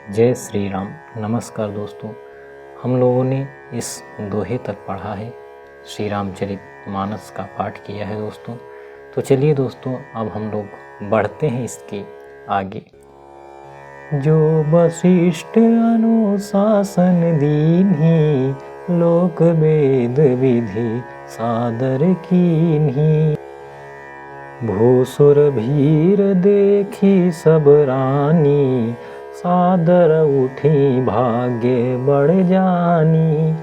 जय श्री राम। नमस्कार दोस्तों, हम लोगों ने इस दोहे तक पढ़ा है, श्री रामचरित मानस का पाठ किया है दोस्तों। तो चलिए दोस्तों, अब हम लोग बढ़ते हैं इसके आगे। जो वशिष्ठ अनुशासन दीन्ही, लोक वेद विधि सादर कीन्ही। भूसुर भीर देखी सब रानी, सादर उठी भाग्य बढ़ जानी।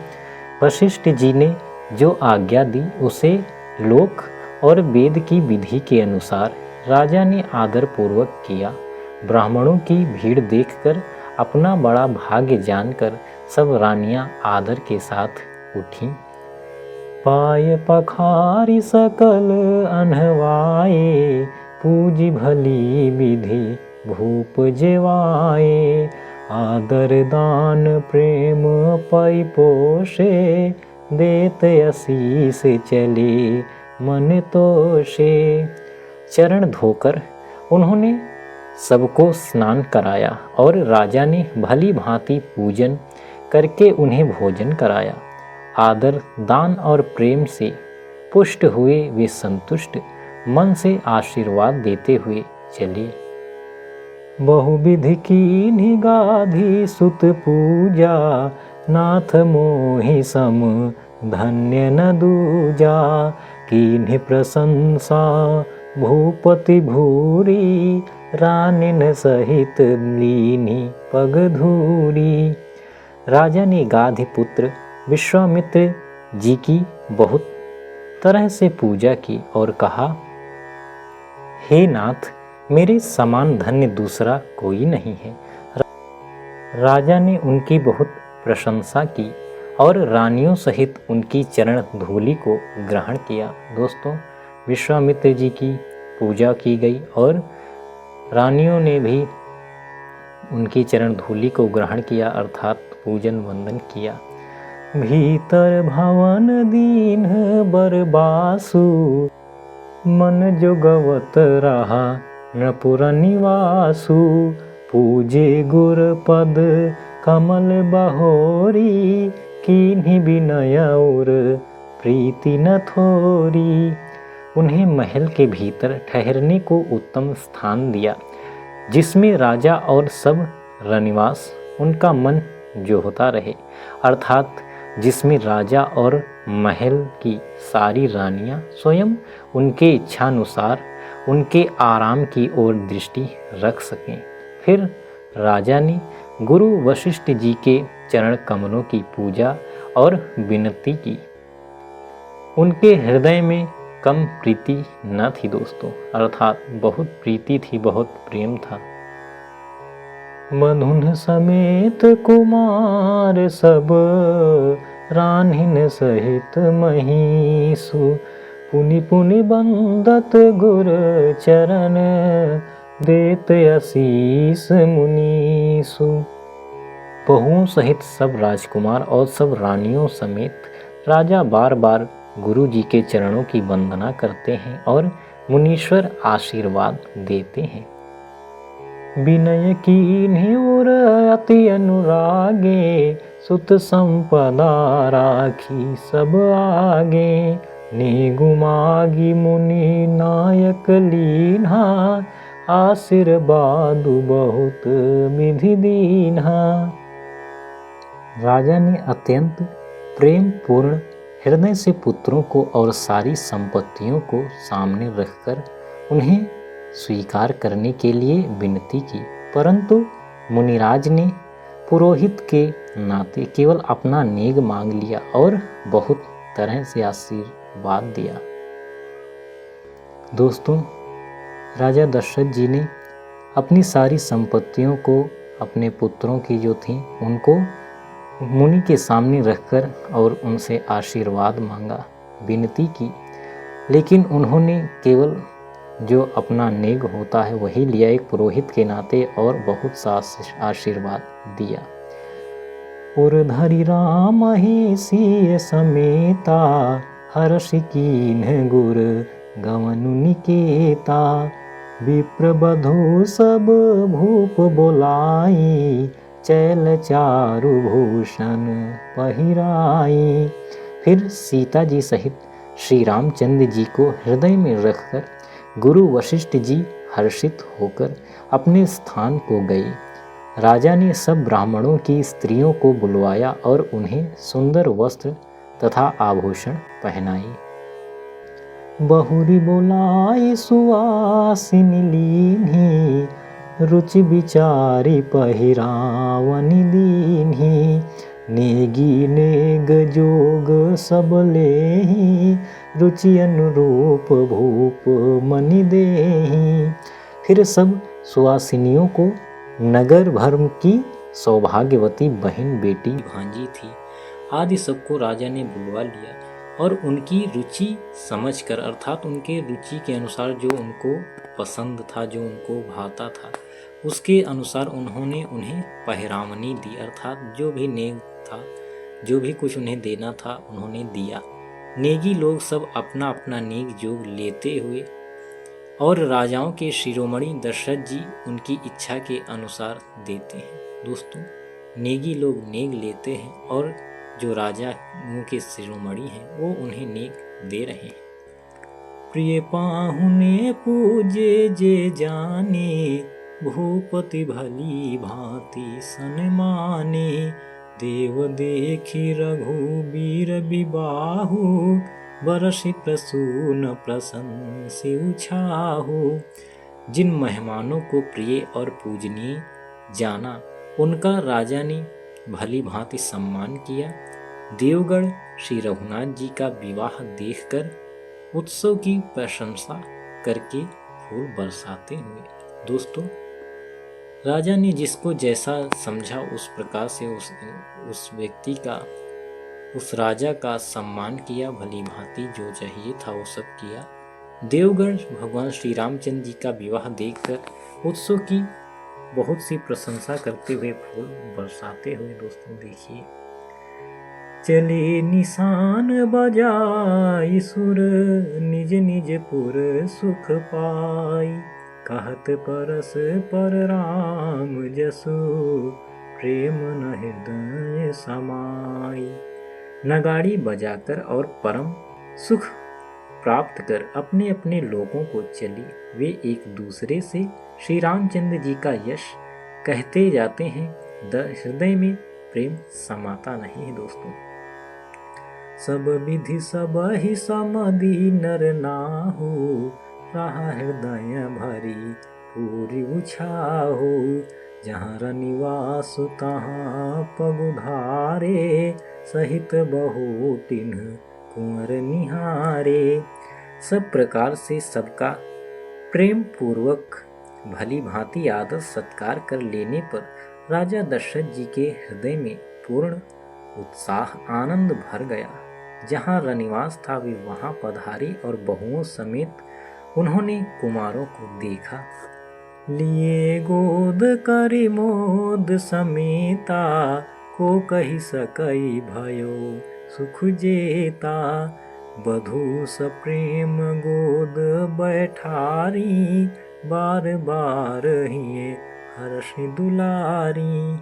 वशिष्ठ जी ने जो आज्ञा दी उसे लोक और वेद की विधि के अनुसार राजा ने आदर पूर्वक किया। ब्राह्मणों की भीड़ देखकर अपना बड़ा भाग्य जानकर सब रानियां आदर के साथ उठीं। पाय पखारी सकल अनहवाए, पूजी भली विधि भूप जेवाए। आदर दान प्रेम पै पोषे, देत आशीष चले मन तोषे। चरण धोकर उन्होंने सबको स्नान कराया और राजा ने भली भांति पूजन करके उन्हें भोजन कराया। आदर दान और प्रेम से पुष्ट हुए वे संतुष्ट मन से आशीर्वाद देते हुए चले। बहुविधि की निगाधि सुत पूजा, नाथ मोहि सम धन्य न दूजा। कीन्हि प्रशंसा भूपति भूरी, रानिन सहित लीन्हि पग धूरी। राजा ने गाधि पुत्र विश्वामित्र जी की बहुत तरह से पूजा की और कहा, हे नाथ, मेरे समान धन्य दूसरा कोई नहीं है। राजा ने उनकी बहुत प्रशंसा की और रानियों सहित उनकी चरण धूलि को ग्रहण किया। दोस्तों, विश्वामित्र जी की पूजा की गई और रानियों ने भी उनकी चरण धूलि को ग्रहण किया, अर्थात पूजन वंदन किया। भीतर भवन दीन बरबासु, मन जोगवत रहा नपुर निवासु। पूजे गुर पद कमल बहोरी, कीन्हि विनय और प्रीति न थोरी। उन्हें महल के भीतर ठहरने को उत्तम स्थान दिया, जिसमें राजा और सब रनिवास उनका मन जो होता रहे, अर्थात जिसमें राजा और महल की सारी रानियां स्वयं उनके इच्छानुसार उनके आराम की ओर दृष्टि रख सकें। फिर राजा ने गुरु वशिष्ठ जी के चरण कमलों की पूजा और विनती की। उनके हृदय में कम प्रीति न थी दोस्तों, अर्थात बहुत प्रीति थी, बहुत प्रेम था। मधुन समेत कुमार सब, रान्हिन सहित महिषु। पुनि पुनि बंदत गुर चरण, देत आशीष मुनीषु। बहुओं सहित सब राजकुमार और सब रानियों समेत राजा बार बार गुरु जी के चरणों की वंदना करते हैं और मुनीश्वर आशीर्वाद देते हैं। विनय कीन्हि उर अति अनुरागे, सुत संपदा राखी सब आगे। नेगुमागी मुनि नायक लीन्हा, आशीर्वाद बहुत विधि दीन्हा। राजा ने अत्यंत प्रेम पूर्ण हृदय से पुत्रों को और सारी संपत्तियों को सामने रखकर उन्हें स्वीकार करने के लिए विनती की, परंतु मुनिराज ने पुरोहित के नाते केवल अपना नेग मांग लिया और बहुत तरह से आशीर्वाद दिया। दोस्तों, राजा दशरथ जी ने अपनी सारी संपत्तियों को अपने पुत्रों की जो थी उनको मुनि के सामने रखकर और उनसे आशीर्वाद मांगा, विनती की, लेकिन उन्होंने केवल जो अपना नेग होता है वही लिया एक पुरोहित के नाते और बहुत सा आशीर्वाद दिया। उर्धरि राम ही सीय समेता, हर्ष कीन्ह गुर गवनु निकेता। विप्र बधू सब भूप बोलाई, चैल चारु भूषण पहिराई। फिर सीता जी सहित श्री रामचंद्र जी को हृदय में रखकर गुरु वशिष्ठ जी हर्षित होकर अपने स्थान को गए। राजा ने सब ब्राह्मणों की स्त्रियों को बुलवाया और उन्हें सुंदर वस्त्र तथा आभूषण पहनाए। बहुरी बोलाई सुवासिनी लीन्ही, रुचि विचारी पहिरावनि दीन्ही। नेगी नेग जोग सब लेही, रुचि अनुरूप भूप मनि देही। फिर सब सुवासिनियों को नगर भर की सौभाग्यवती बहन, बेटी, भांजी थी आदि सबको राजा ने बुलवा लिया और उनकी रुचि समझकर अर्थात उनके रुचि के अनुसार जो उनको पसंद था, जो उनको भाता था, उसके अनुसार उन्होंने उन्हें पहिरावनी दी अर्थात जो भी नेग था, जो भी कुछ उन्हें देना था उन्होंने दिया। नेगी लोग सब अपना अपना नेग जोग लेते हुए और राजाओं के शिरोमणि दशरथ जी उनकी इच्छा के अनुसार देते हैं। दोस्तों, नेगी लोग नेग लेते हैं और जो राजाओं के शिरोमणि हैं वो उन्हें नेग दे रहे हैं। प्रिय पाहुने पूजे जे जाने, भूपति भली भांति सन्माने। देव देखी रघुबीर विबाहु, बरसि प्रसून प्रशंसि उछाहु। जिन मेहमानों को प्रिय और पूजनीय जाना उनका राजा ने भली भांति सम्मान किया। देवगण श्री रघुनाथ जी का विवाह देखकर उत्सव की प्रशंसा करके फूल बरसाते हुए। दोस्तों, राजा ने जिसको जैसा समझा उस प्रकार से उस व्यक्ति का, उस राजा का सम्मान किया, भली भांति जो चाहिए था वो सब किया। देवगण भगवान श्री रामचंद्र जी का विवाह देखकर उत्सव की बहुत सी प्रशंसा करते हुए फूल बरसाते हुए। दोस्तों देखिए, चले निशान बजाई सुर, निज निज पुर सुख पाई। कहत परस पर राम जसु, प्रेम न हृदय समाई। नगाड़ी बजाकर और परम सुख प्राप्त कर अपने अपने लोगों को चली, वे एक दूसरे से श्री रामचंद्र जी का यश कहते जाते हैं। हृदय में प्रेम समाता नहीं है। दोस्तों, सब विधि सब ही समधि नर नाहु, रहा हृदय भरी पूरी उछाहु। जहाँ रनिवास तहाँ पगुधारे, सहित बहुटिन कुंवर निहारे। सब प्रकार से सबका प्रेम पूर्वक भली भांति आदर सत्कार कर लेने पर राजा दशरथ जी के हृदय में पूर्ण उत्साह आनंद भर गया। जहाँ रनिवास था वे वहाँ पधारे और बहुओं समेत उन्होंने कुमारों को देखा। लिए गोद करि मोद समेता, को कही सकई भयो सुख जेता। बधू सप्रेम गोद बैठारी, बार बार हिये हर्ष दुलारी।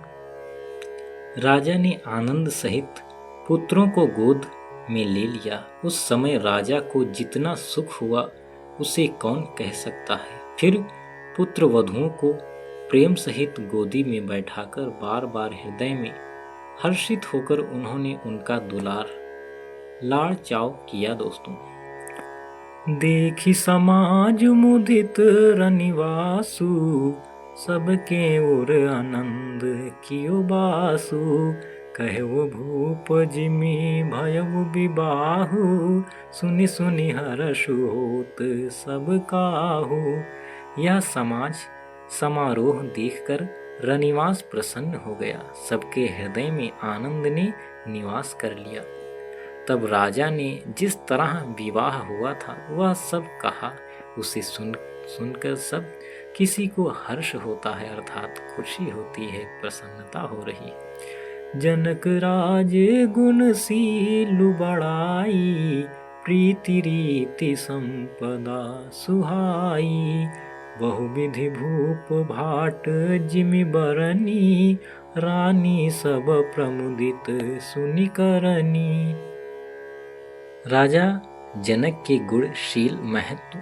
राजा ने आनंद सहित पुत्रों को गोद में ले लिया। उस समय राजा को जितना सुख हुआ उसे कौन कह सकता है। फिर पुत्र वधुओं को प्रेम सहित गोदी में बैठाकर बार बार हृदय में हर्षित होकर उन्होंने उनका दुलार लाड़ चाव किया। दोस्तों, देखी समाज मुदित रनिवासु, सबके ओर आनंद कियो बासु। कहवो भूप जिमि भयउ विबाहु, सुनि सुनि हर्षु होत सब काहू। यह समारोह देखकर रनिवास प्रसन्न हो गया। सबके हृदय में आनंद ने निवास कर लिया। तब राजा ने जिस तरह विवाह हुआ था वह सब कहा। उसे सुनकर सब किसी को हर्ष होता है अर्थात खुशी होती है, प्रसन्नता हो रही है। जनक राज गुणशीलु बड़ाई, प्रीति रीति संपदा सुहाई। बहुविधि भूप भाट जिमि बरनी, रानी सब प्रमुदित सुनि करनी। राजा जनक के गुणशील महत्व,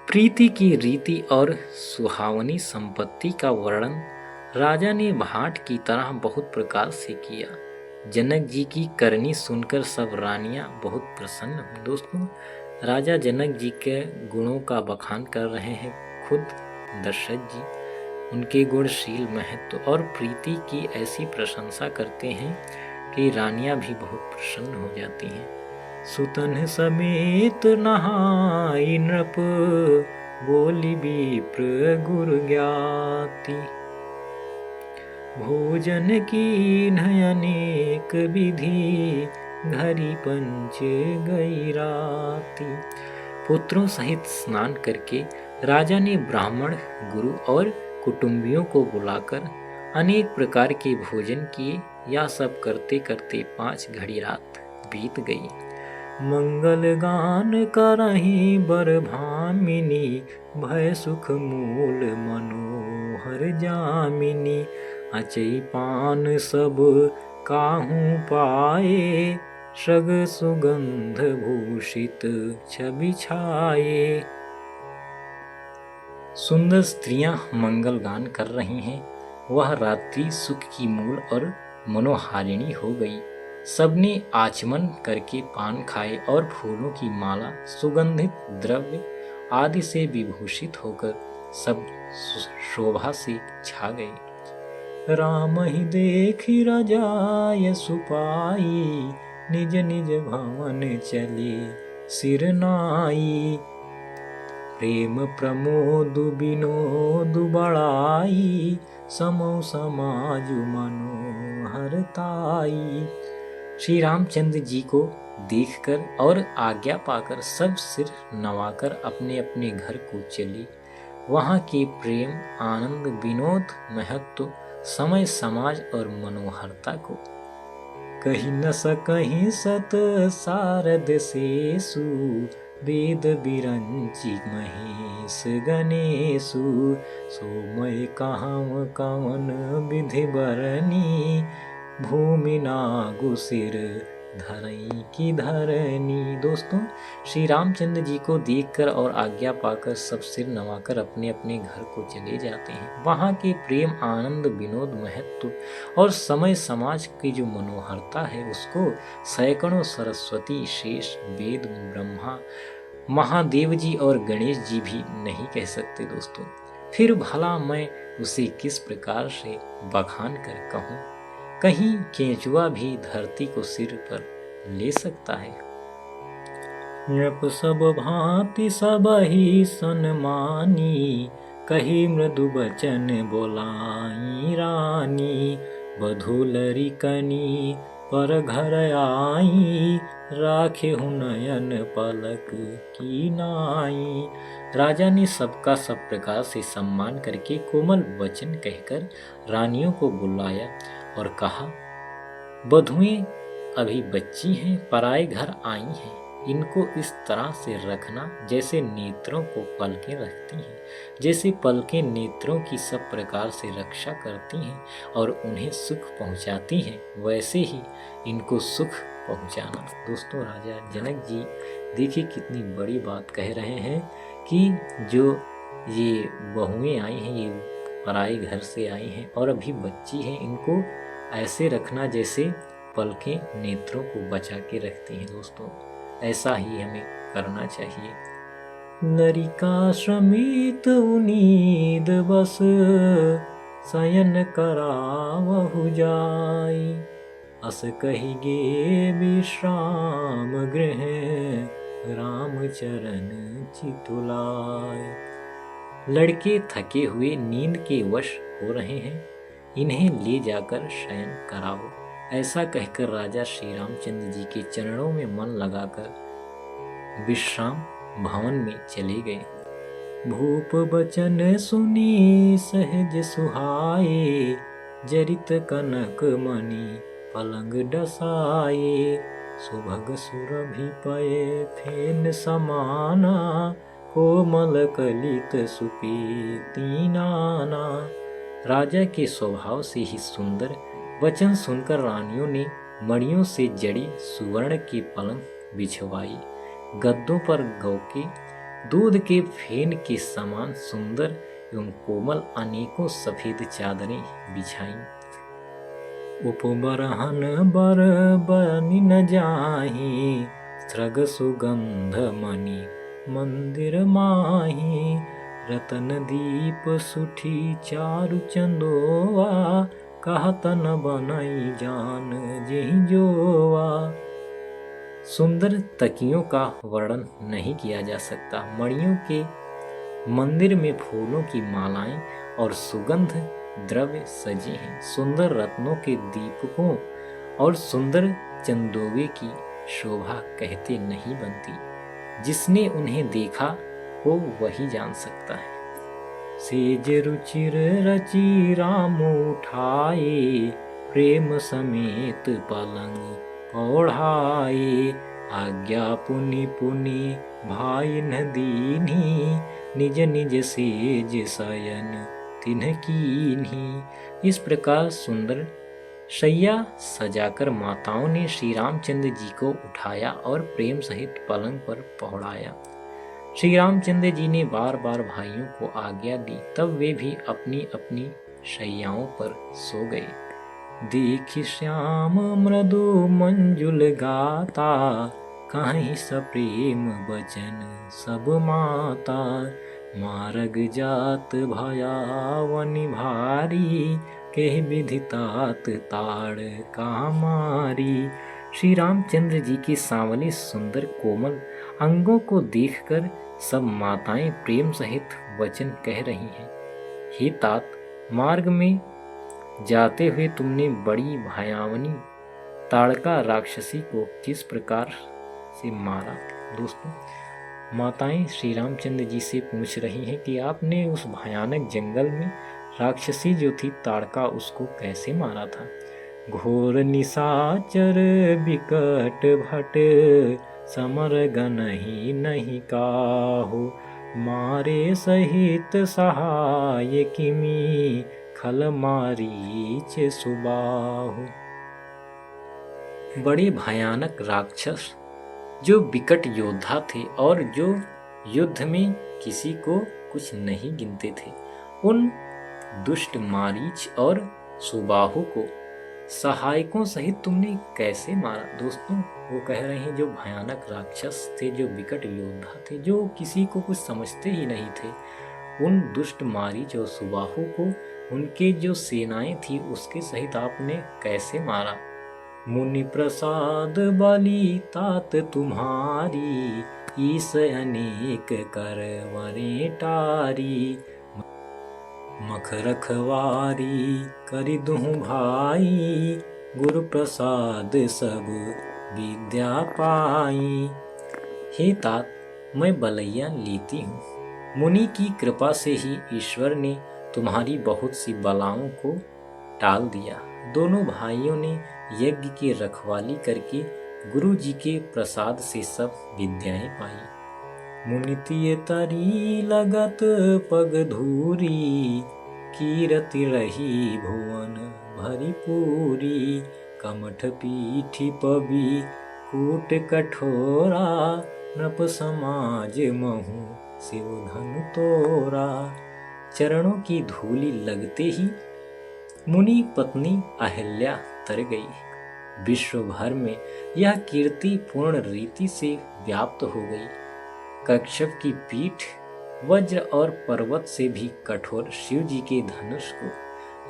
प्रीति की रीति और सुहावनी संपत्ति का वर्णन राजा ने भाट की तरह बहुत प्रकार से किया। जनक जी की करनी सुनकर सब रानियां बहुत प्रसन्न हुई। दोस्तों, राजा जनक जी के गुणों का बखान कर रहे हैं खुद दशरथ जी। उनके गुणशील महत्व और प्रीति की ऐसी प्रशंसा करते हैं कि रानियां भी बहुत प्रसन्न हो जाती हैं। सुतन समेत नहाई नृप, बोली विप्र गुरु ज्ञाति। भोजन की अनेक विधि, घरी पंच गई राति। पुत्रों सहित स्नान करके राजा ने ब्राह्मण, गुरु और कुटुंबियों को बुलाकर अनेक प्रकार के भोजन किए। यह सब करते करते 5 घड़ी रात बीत गई। मंगल गान करहि बर भामिनी, भय सुख मूल मनोहर जामिनी। अचई पान सब काहू पाए, सग सुगंध भूषित छवि छाए। सुंदर स्त्रियां मंगल गान कर रही हैं। वह रात्रि सुख की मूल और मनोहारिणी हो गई। सबने आचमन करके पान खाए और फूलों की माला, सुगंधित द्रव्य आदि से विभूषित होकर सब शोभा से छा गए। राम ही देखी रजाय सुपाई, निज निज भवन चले सिर नाई। प्रेम प्रमोद विनोद बड़ाई, समो समाज मनोहर ताई। श्री रामचंद्र जी को देखकर और आज्ञा पाकर सब सिर नवाकर अपने अपने घर को चले। वहाँ के प्रेम, आनंद, विनोद, महत्व, समय, समाज और मनोहरता को कहीं न सकहीं सत सारद शेषु। वेद बिरंची महेश गणेशु, सोमय कहाँ कवन विधि बरनी। भूमि नागु सिर धरई की धरनी। दोस्तों, श्री रामचंद्र जी को देखकर और आज्ञा पाकर सब सिर नवाकर अपने अपने घर को चले जाते हैं। वहाँ के प्रेम, आनंद, विनोद, महत्व और समय, समाज की जो मनोहरता है उसको सैकड़ों सरस्वती, शेष, वेद, ब्रह्मा, महादेव जी और गणेश जी भी नहीं कह सकते। दोस्तों, फिर भला मैं उसे किस प्रकार से बखान कर कहूँ। कहीं केंचुआ भी धरती को सिर पर ले सकता है। नृप सब भांति सब ही सन्मानी, कही मृदु बचन बोलाई रानी। बधुलरी कनी पर घर आई, राखे हूँ नयन पलक की नाई। राजा ने सबका सब प्रकार से सम्मान करके कोमल वचन कहकर रानियों को बुलाया और कहा, बधुएं अभी बच्ची हैं, पराए घर आई हैं। इनको इस तरह से रखना जैसे नेत्रों को पलकें रखती हैं। जैसे पलकें नेत्रों की सब प्रकार से रक्षा करती हैं और उन्हें सुख पहुंचाती हैं, वैसे ही इनको सुख पहुंचाना। दोस्तों, राजा जनक जी देखिए कितनी बड़ी बात कह रहे हैं कि जो ये बहुएं आई हैं, ये पराए घर से आई हैं और अभी बच्ची हैं, इनको ऐसे रखना जैसे पलकें नेत्रों को बचा के रखती हैं। दोस्तों, ऐसा ही हमें करना चाहिए। लरिका श्रमित उनीद बस, शयन करावहु जाई। अस कहिगे विश्राम गृह, राम चरण चितुलाय। लड़के थके हुए नींद के वश हो रहे हैं, इन्हें ले जाकर शयन कराओ। ऐसा कहकर राजा श्री रामचंद्र जी के चरणों में मन लगाकर विश्राम भवन में चले गए। भूप बचन सुनी सहज सुहाए, जरित कनक मणि पलंग डसाए। सुभग सुरभि पये फेन समाना, कोमल कलित सुपीति नाना। राजा के स्वभाव से ही सुंदर वचन सुनकर रानियों ने मणियों से जड़ी सुवर्ण की पलंग बिछवाई। गद्दों पर गौ के दूध के फेन के समान सुंदर एवं कोमल अनेकों सफेद चादरें बिछाई। उपबरहन बर बनी न जाही, स्रग सुगंध मणि मंदिर माही। रतन दीप सुठी चारु चंदोवा, कहत न बनई जान जेहि जोवा। सुंदर तकियों का वर्णन नहीं किया जा सकता। मणियों के मंदिर में फूलों की मालाएं और सुगंध द्रव्य सजे हैं। सुंदर रत्नों के दीपकों और सुंदर चंदोवे की शोभा कहते नहीं बनती। जिसने उन्हें देखा वो वही जान सकता है। सेज रुचिर रचि राम उठाए, प्रेम समेत पलंग ओढ़ाए। आज्ञा पुनि पुनि भाई न दीन्ही, निज निज सेज शयन तिन्ह कीन्ही। इस प्रकार सुंदर शैया सजाकर माताओं ने श्री रामचंद्र जी को उठाया और प्रेम सहित पलंग पर पहुंचाया। श्री रामचंद्र जी ने बार बार भाइयों को आज्ञा दी, तब वे भी अपनी अपनी शैयाओं पर सो गए। देखि श्याम मृदु मंजुल गाता, कहीं सप्रेम बचन सब माता। मार्ग जात भयावनि भारी, कह विधितात ताड़ कामारी। श्री रामचंद्र जी के सांवले सुंदर कोमल अंगों को देखकर सब माताएं प्रेम सहित वचन कह रही हैं। हे तात, मार्ग में जाते हुए तुमने बड़ी भयावनी ताड़का राक्षसी को किस प्रकार से मारा। दोस्तों, माताएं श्री रामचंद्र जी से पूछ रही हैं कि आपने उस भयानक जंगल में राक्षसी जो थी ताड़का, उसको कैसे मारा था। घोर निशाचर बिकट भट, समर गनहि नहीं काहू। मारे सहित सहाय किमी, खल मारीच सुबाहु। बड़े भयानक राक्षस जो विकट योद्धा थे और जो युद्ध में किसी को कुछ नहीं गिनते थे, उन दुष्ट मारीच और सुबाहु को सहायकों सहित तुमने कैसे मारा। दोस्तों, वो कह रहे हैं जो भयानक राक्षस थे, जो विकट योद्धा थे, जो किसी को कुछ समझते ही नहीं थे, उन दुष्ट मारीच और सुबाहु को उनके जो सेनाएं थी उसके सहित आपने कैसे मारा। मुनि प्रसाद बलि तात तुम्हारी, ईस अनेक कर वरे टारी। मख रखवारी करि दुहु भाई, गुरु प्रसाद सब विद्या पाई। हे तात, मैं बलैया लेती हूँ। मुनि की कृपा से ही ईश्वर ने तुम्हारी बहुत सी बलाओं को टाल दिया। दोनों भाइयों ने यज्ञ की रखवाली करके गुरु जी के प्रसाद से सब विद्याएं पाई। मुनितिय तरी लगत पग धूरी, कीरति रही भुवन भरी पूरी। कमठ पीठी पबी कूट कठोरा, नृप समाज महु शिव धनु तोरा। चरणों की धूलि लगते ही मुनि पत्नी अहिल्या तर गई। विश्व भर में यह कीर्ति पूर्ण रीति से व्याप्त हो गई। कश्यप की पीठ वज्र और पर्वत से भी कठोर शिव जी के धनुष को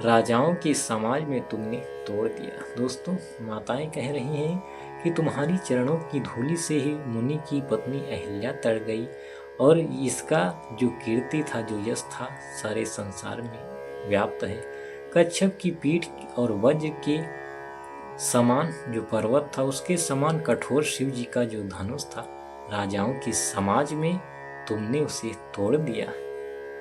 राजाओं के समाज में तुमने तोड़ दिया। दोस्तों, माताएं कह रही हैं कि तुम्हारी चरणों की धूलि से ही मुनि की पत्नी अहिल्या तर गई और इसका जो कीर्ति था, जो यश था, सारे संसार में व्याप्त है। कश्यप की पीठ और वज्र के समान जो पर्वत था, उसके समान कठोर शिव जी का जो धनुष था, राजाओं के समाज में तुमने उसे तोड़ दिया।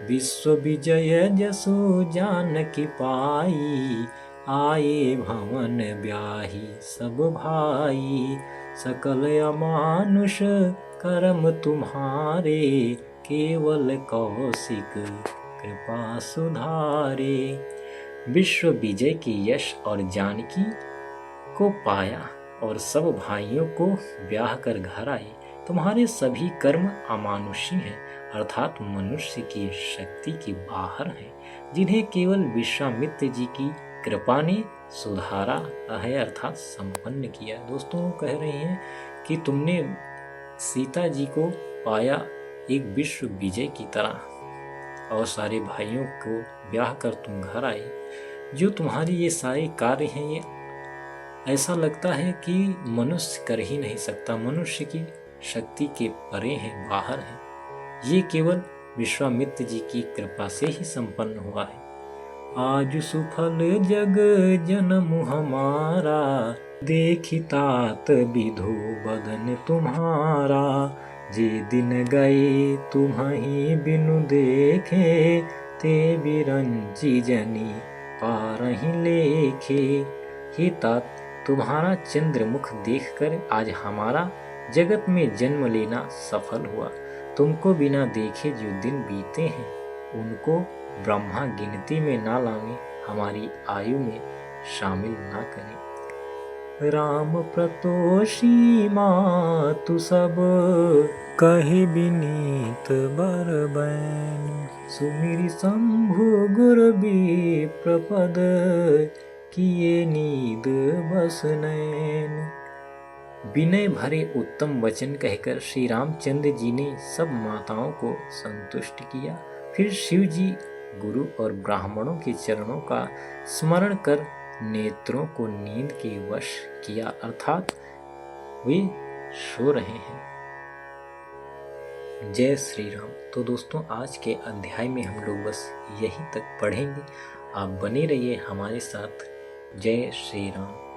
विश्व विजय जसो जानकी पाई, आए भवन ब्याही सब भाई। सकल अमानुष कर्म तुम्हारे, केवल कौशिक कृपा सुधारे। विश्व विजय की यश और जानकी को पाया और सब भाइयों को ब्याह कर घर आए। तुम्हारे सभी कर्म अमानुषी हैं, अर्थात मनुष्य की शक्ति के बाहर हैं, जिन्हें केवल विश्वामित्र जी की कृपा ने सुधारा है, अर्थात संपन्न किया। दोस्तों कह रहे हैं कि तुमने सीता जी को पाया एक विश्व विजय की तरह और सारे भाइयों को ब्याह कर तुम घर आए। जो तुम्हारे ये सारे कार्य हैं, ये ऐसा लगता है कि मनुष्य कर ही नहीं सकता, मनुष्य की शक्ति के परे हैं, बाहर हैं। ये केवल विश्वामित्र जी की कृपा से ही संपन्न हुआ है। आज सुफल जग जन्म हमारा, देखितात विधो बदन तुम्हारा। जे दिन गए तुम्हीं बिनु देखे, ते बिरंची जनी पारहि लेखे। हे तात, तुम्हारा चंद्रमुख देखकर आज हमारा जगत में जन्म लेना सफल हुआ। तुमको बिना देखे जो दिन बीते हैं, उनको ब्रह्मा गिनती में ना लावे, हमारी आयु में शामिल ना करें। राम प्रतोषी मातु सब, कहे बिनीत बर बैन। सुमिरि शंभु गुर विप्रपद, किए नीद बस नैन। विनय भरे उत्तम वचन कहकर श्री रामचंद्र जी ने सब माताओं को संतुष्ट किया। फिर शिव जी गुरु और ब्राह्मणों के चरणों का स्मरण कर नेत्रों को नींद के वश किया, अर्थात वे सो रहे हैं। जय श्री राम। तो दोस्तों आज के अध्याय में हम लोग बस यहीं तक पढ़ेंगे। आप बने रहिए हमारे साथ। जय श्री राम।